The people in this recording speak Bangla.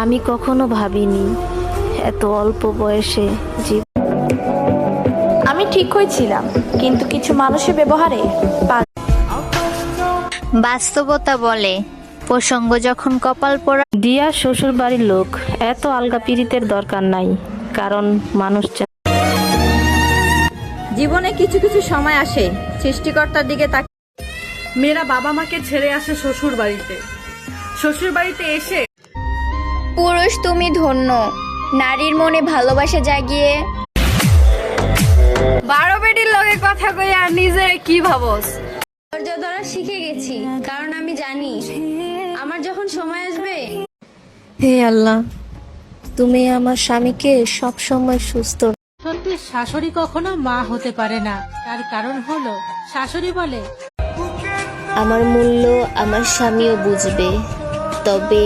আমি কখনো ভাবিনি এত অল্প বয়সে আমি ঠিক হয়েছিলাম, কিন্তু কিছু মানুষের ব্যবহারে বাস্তবতা বলে প্রসঙ্গ যখন কপাল পোড়া। দিয়া শ্বশুর বাড়ির লোক, এত আলগা পীড়িতের দরকার নাই, কারণ মানুষ জীবনে কিছু কিছু সময় আসে সৃষ্টিকর্তার দিকে তাকিয়ে মেয়েরা বাবা মাকে ছেড়ে আসে শ্বশুর বাড়িতে। শ্বশুর বাড়িতে এসে পুরুষ তুমি ধন্য, নারীর মনে ভালোবাসা জাগিয়ে 12 বেটির লগে কথা কই আর নিজে কি ভাবস। ধৈর্য ধরা শিখে গেছি, কারণ আমি জানি আমার যখন সময় আসবে। হে আল্লাহ, তুমি আমার স্বামীকে সব সময় সুস্থ। সত্যি শাশুড়ি কখনো মা হতে পারে না, তার কারণ হলো শাশুড়ি বলে আমার মূল্য আমার স্বামীও বুঝবে, তবে